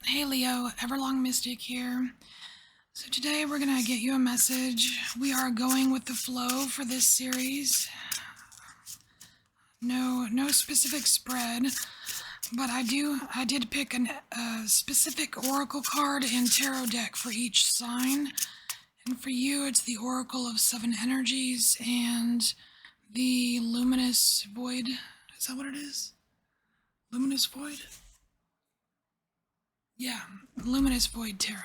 Hey Leo, EverlongMystic here. So today we're gonna get you a message. We are going with the flow for this series. No specific spread, but I did pick a specific oracle card and tarot deck for each sign. And for you, it's the Oracle of Seven Energies and the Luminous Void. Is that what it is? Luminous Void? Yeah, Luminous Void Tarot.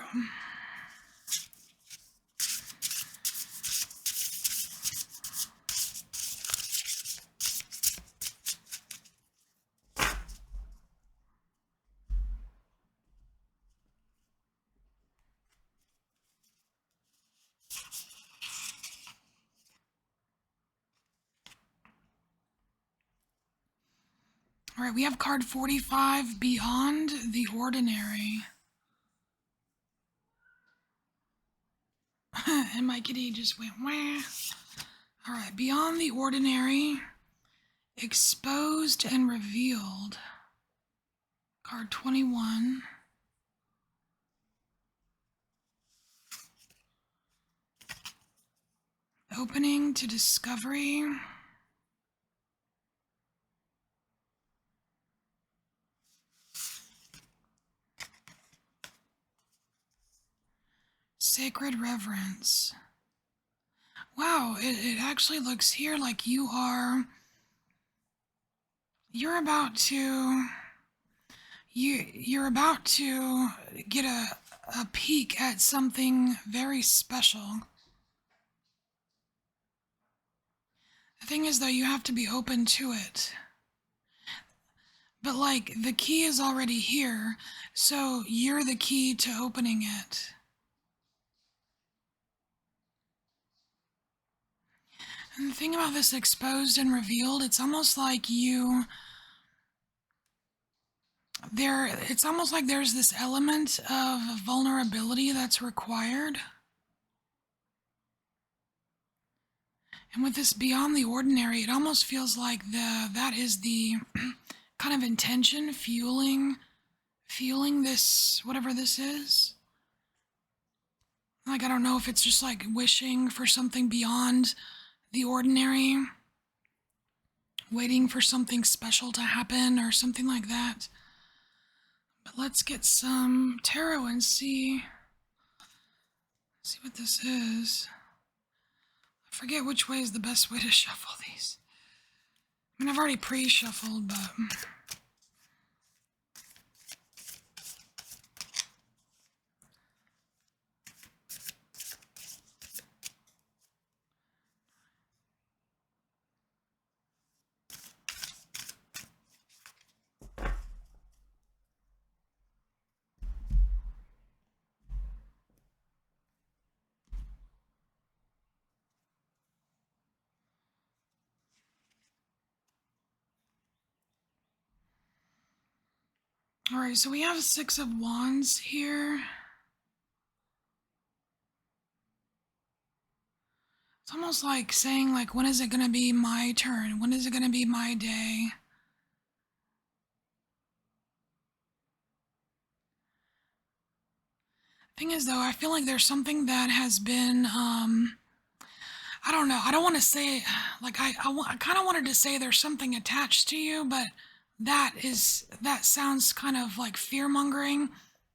All right, we have card 45, Beyond the Ordinary. And my kitty just went wah. All right, Beyond the Ordinary, Exposed and Revealed. Card 21. Opening to Discovery. Sacred Reverence. Wow, it actually looks here like you're about to get a peek at something very special. The thing is, though, you have to be open to it. But, like, the key is already here, so you're the key to opening it. And the thing about this exposed and revealed, it's almost like it's almost like there's this element of vulnerability that's required. And with this beyond the ordinary, it almost feels like that is the kind of intention fueling this, whatever this is. Like, I don't know if it's just like wishing for something beyond the ordinary, waiting for something special to happen or something like that. But let's get some tarot and see what this is. I forget which way is the best way to shuffle these. I mean, I've already pre-shuffled, but... Alright, so we have a Six of Wands here. It's almost like saying, like, when is it going to be my turn? When is it going to be my day? Thing is, though, I feel like there's something that has been, I don't know. I don't want to say, like, I kind of wanted to say there's something attached to you, but that sounds kind of like fear-mongering.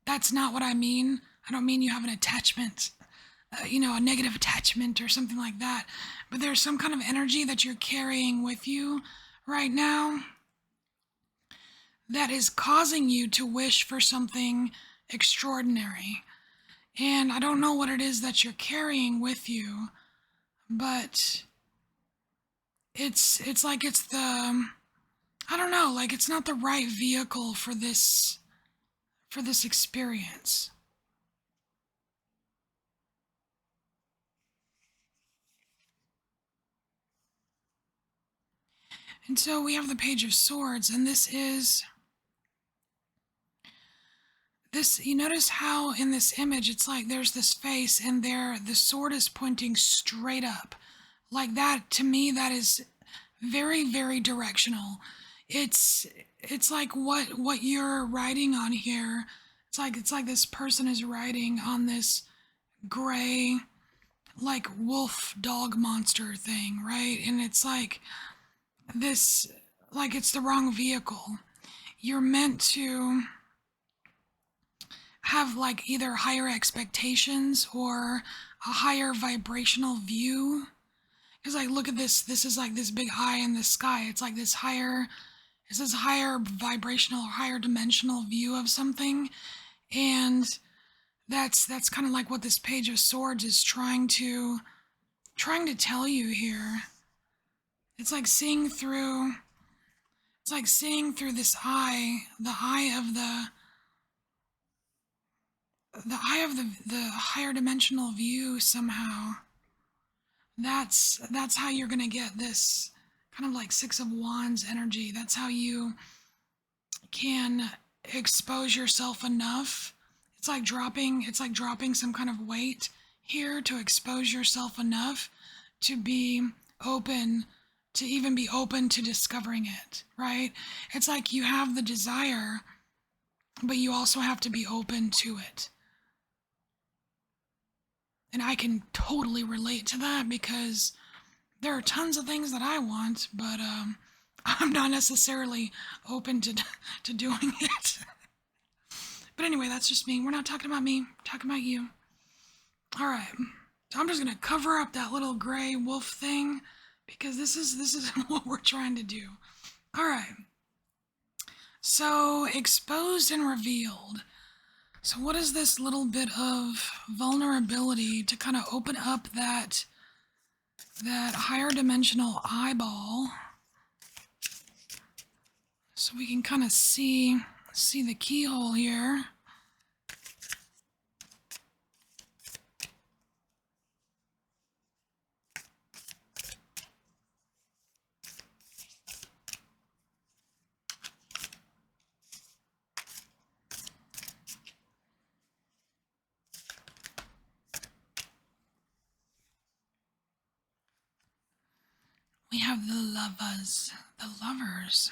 That's not what I mean. I don't mean you have an attachment, a negative attachment or something like that. But there's some kind of energy that you're carrying with you right now that is causing you to wish for something extraordinary. And I don't know what it is that you're carrying with you, but it's like it's the, I don't know, like it's not the right vehicle for this experience. And so we have the Page of Swords, and this, you notice how in this image it's like there's this face and the sword is pointing straight up. Like that, to me, that is very, very directional. It's like what you're writing on here. It's like this person is riding on this gray, like wolf dog monster thing, right? And it's like this, like it's the wrong vehicle. You're meant to have like either higher expectations or a higher vibrational view. Because like look at this, this is like this big eye in the sky. It's like this higher vibrational, higher dimensional view of something. And that's kind of like what this Page of Swords is trying to tell you here. It's like seeing through this eye, the eye of the higher dimensional view somehow. That's how you're going to get this kind of like Six of Wands energy. That's how you can expose yourself enough. It's like dropping some kind of weight here to expose yourself enough to be open, to even be open to discovering it, right? It's like you have the desire, but you also have to be open to it. And I can totally relate to that because there are tons of things that I want, but I'm not necessarily open to doing it. But anyway, that's just me. We're not talking about me, we're talking about you. All right, so I'm just gonna cover up that little gray wolf thing because this is what we're trying to do. All right. So exposed and revealed. So what is this little bit of vulnerability to kind of open up that higher dimensional eyeball so we can kind of see the keyhole here. We have the lovers. The lovers.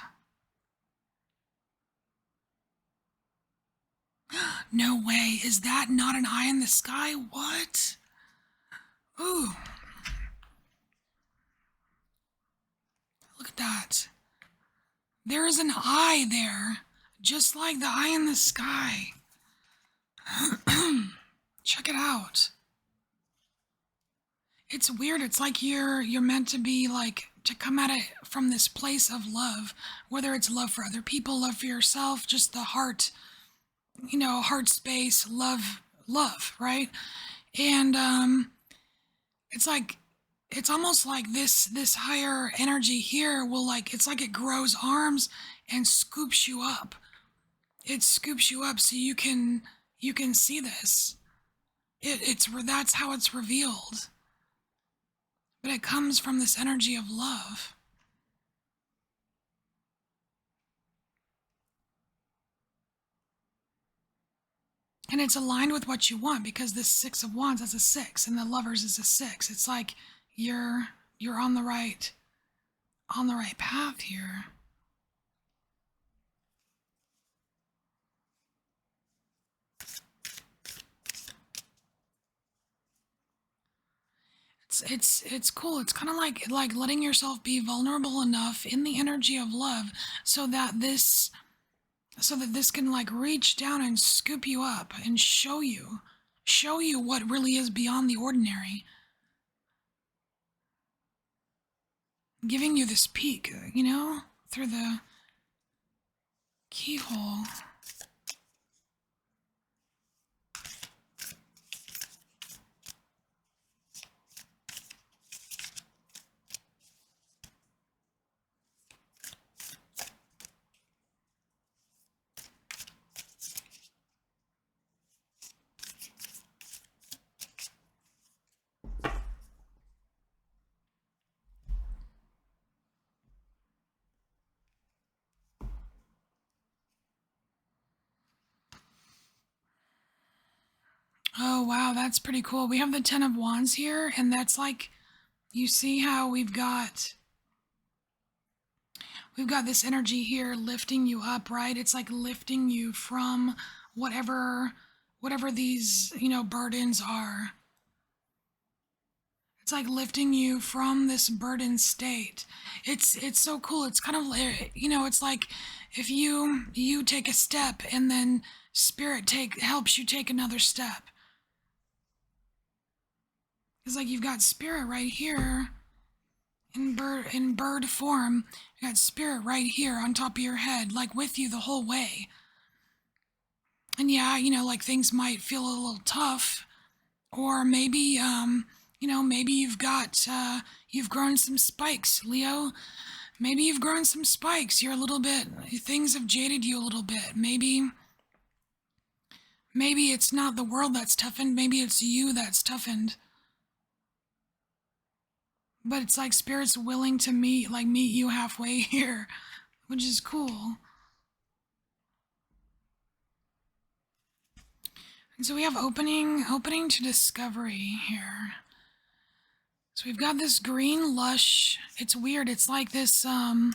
No way. Is that not an eye in the sky? What? Ooh. Look at that. There is an eye there, just like the eye in the sky. Check it out. It's weird. It's like you're meant to be like to come at it from this place of love, whether it's love for other people, love for yourself, just the heart, heart space, love, right? And it's almost like this higher energy here will it's like it grows arms and scoops you up. It scoops you up so you can see this. That's how it's revealed. But it comes from this energy of love. And it's aligned with what you want because this Six of Wands is a 6 and the Lovers is a 6. It's like you're on the right path here. It's cool. It's kind of like letting yourself be vulnerable enough in the energy of love so that this can like reach down and scoop you up and show you what really is beyond the ordinary. Giving you this peek, through the keyhole. Oh, wow, that's pretty cool. We have the Ten of Wands here, and that's like, you see how we've got this energy here lifting you up, right? It's like lifting you from whatever these, burdens are. It's like lifting you from this burdened state. It's so cool. It's kind of it's like if you take a step and then spirit helps you take another step. It's like you've got spirit right here in bird form. You got spirit right here on top of your head, like with you the whole way. And yeah, like things might feel a little tough, or maybe maybe you've grown some spikes, Leo. Maybe you've grown some spikes. Things have jaded you a little bit. Maybe it's not the world that's toughened, maybe it's you that's toughened. But it's like spirit's willing to meet you halfway here, which is cool. And so we have opening to discovery here. So we've got this green lush. It's weird. It's like this the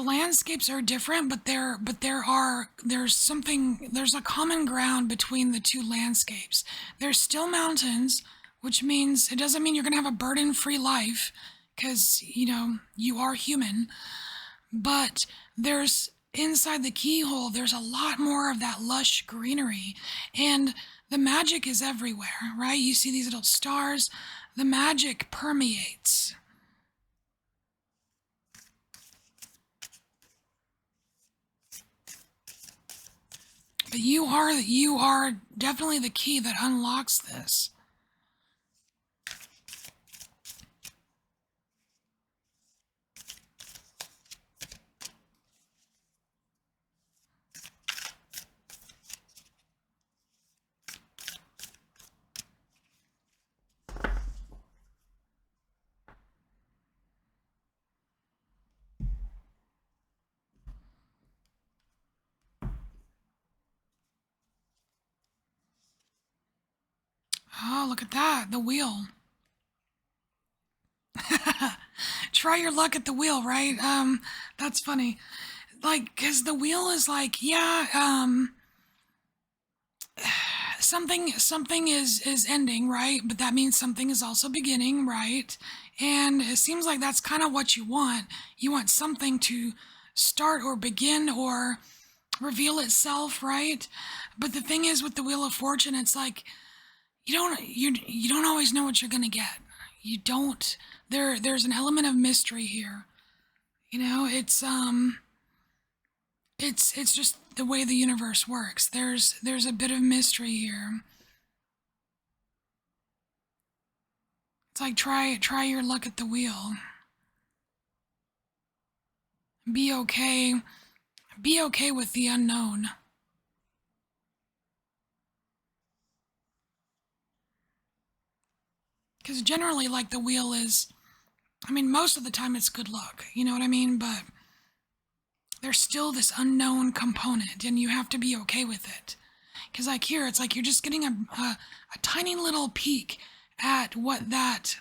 landscapes are different, but there's a common ground between the two landscapes. There's still mountains, which means it doesn't mean you're going to have a burden-free life, because you are human, but there's inside the keyhole, there's a lot more of that lush greenery, and the magic is everywhere, right? You see these little stars, the magic permeates. But you are definitely the key that unlocks this. Oh, look at that, the wheel. Try your luck at the wheel, right? That's funny. Like, cause the wheel is like, something is ending, right? But that means something is also beginning, right? And it seems like that's kind of what you want. You want something to start or begin or reveal itself, right? But the thing is with the Wheel of Fortune, it's like you don't always know what you're gonna get. You don't. There's an element of mystery here. It's just the way the universe works. There's a bit of mystery here. It's like try your luck at the wheel. Be okay. Be okay with the unknown. Because generally, like, the wheel is, most of the time it's good luck, you know what I mean? But there's still this unknown component, and you have to be okay with it. Because, like, here, it's like you're just getting a tiny little peek at what that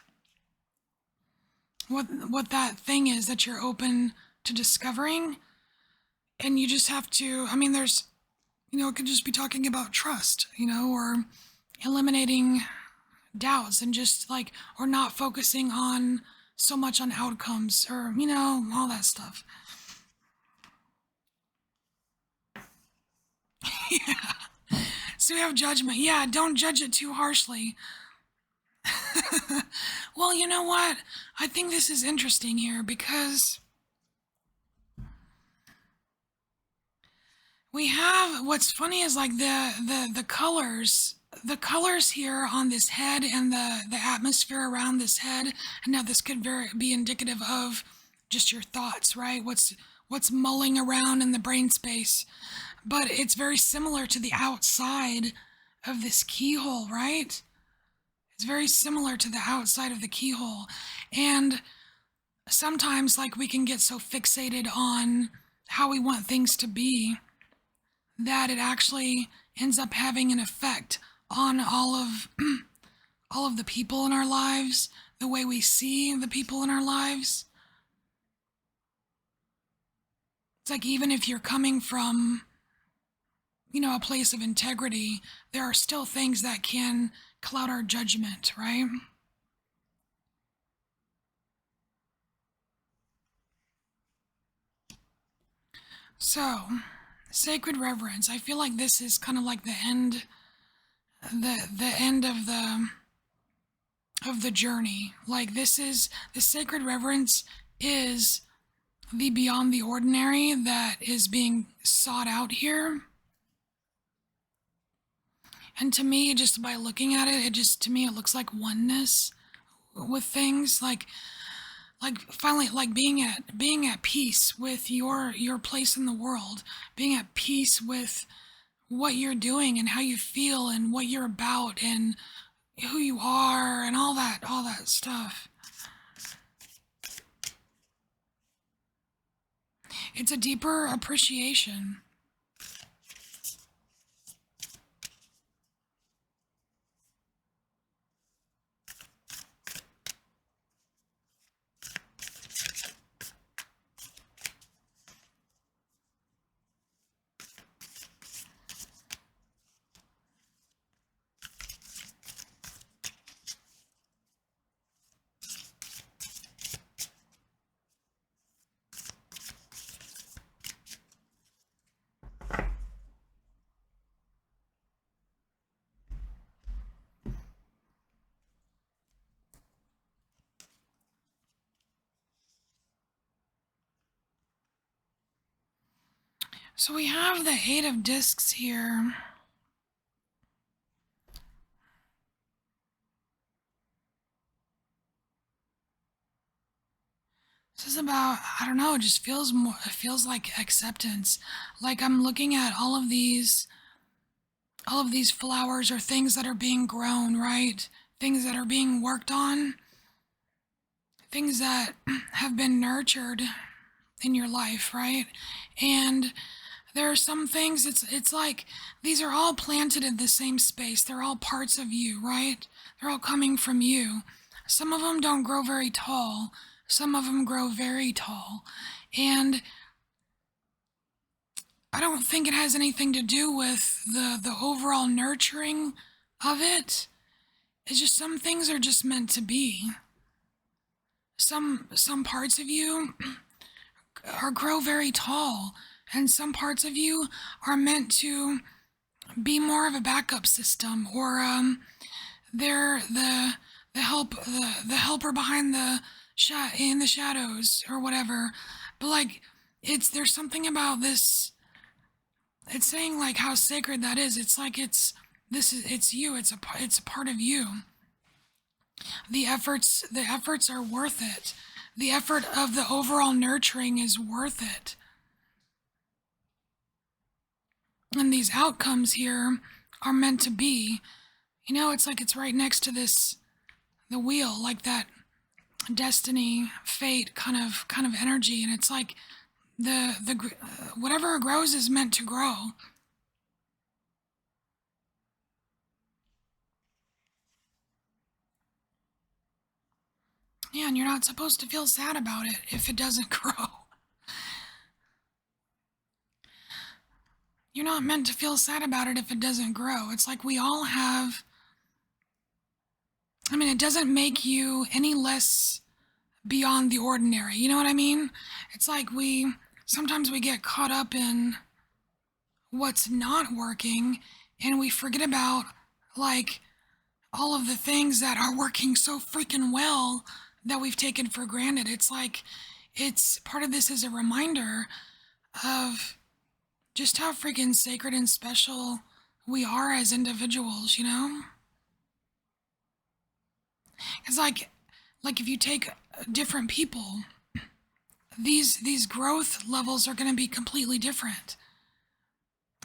thing is that you're open to discovering. And you just have to, there's, it could just be talking about trust, or eliminating doubts, and just like, or not focusing on so much on outcomes, or all that stuff. Yeah. So we have judgment. Yeah, don't judge it too harshly. Well, you know what? I think this is interesting here, because we have, what's funny is like the colors here on this head, and the atmosphere around this head. And now this could be indicative of just your thoughts, right? What's mulling around in the brain space. But it's very similar to the outside of this keyhole, right? It's very similar to the outside of the keyhole. And sometimes, like, we can get so fixated on how we want things to be that it actually ends up having an effect on all of the people in our lives, the way we see the people in our lives. It's like even if you're coming from, a place of integrity, there are still things that can cloud our judgment, right? So, sacred reverence. I feel like this is kind of like the end of the journey. Like the sacred reverence is the beyond the ordinary that is being sought out here. And to me, just by looking at it, to me it looks like oneness with things, like finally, like being at peace with your place in the world, being at peace with what you're doing and how you feel and what you're about and who you are and all that stuff. It's a deeper appreciation. So we have the Eight of Discs here. This is about, I don't know, it just feels more, it feels like acceptance. Like I'm looking at all of these flowers or things that are being grown, right? Things that are being worked on, things that have been nurtured in your life, right? And there are some things, it's like these are all planted in the same space. They're all parts of you, right? They're all coming from you. Some of them don't grow very tall. Some of them grow very tall. And I don't think it has anything to do with the overall nurturing of it. It's just some things are just meant to be. Some parts of you grow very tall, and some parts of you are meant to be more of a backup system, or they're the helper behind in the shadows or whatever. But like there's something about this. It's saying like how sacred that is. It's like it's you. It's a part of you. The efforts are worth it. The effort of the overall nurturing is worth it. And these outcomes here are meant to be. It's like it's right next to the wheel, like that destiny, fate kind of energy, and it's like the whatever grows is meant to grow. Yeah, and you're not supposed to feel sad about it if it doesn't grow. You're not meant to feel sad about it if it doesn't grow. It's like we all have, it doesn't make you any less beyond the ordinary. You know what I mean? It's like sometimes we get caught up in what's not working and we forget about like all of the things that are working so freaking well that we've taken for granted. It's like it's part of this is a reminder of just how freaking sacred and special we are as individuals, It's like if you take different people, these growth levels are going to be completely different.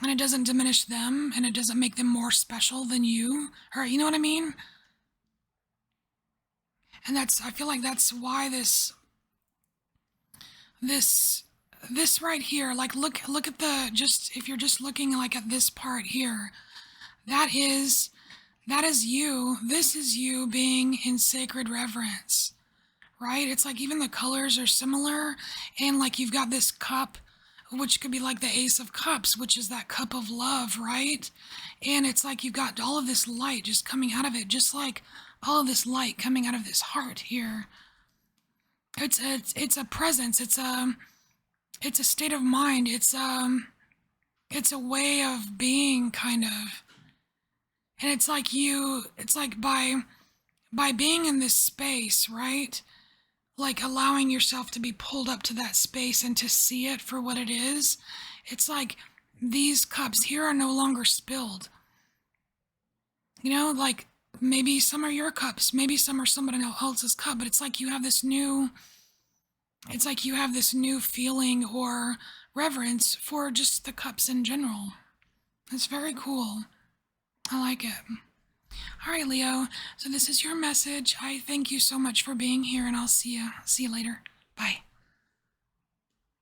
And it doesn't diminish them, and it doesn't make them more special than you, or you know what I mean? And I feel like that's why this right here, like look at if you're just looking like at this part here, that is you. This is you being in sacred reverence, right? It's like even the colors are similar, and like you've got this cup which could be like the Ace of Cups, which is that cup of love, right? And it's like you've got all of this light just coming out of it, just like all of this light coming out of this heart here. It's a presence. It's a state of mind. It's a way of being, kind of. And it's like by being in this space, right? Like allowing yourself to be pulled up to that space and to see it for what it is. It's like these cups here are no longer spilled. You know, like maybe some are your cups, maybe some are somebody else's cup, but it's like you have this new feeling or reverence for just the cups in general. It's very cool. I like it. All right, Leo. So this is your message. I thank you so much for being here, and I'll see you later. Bye.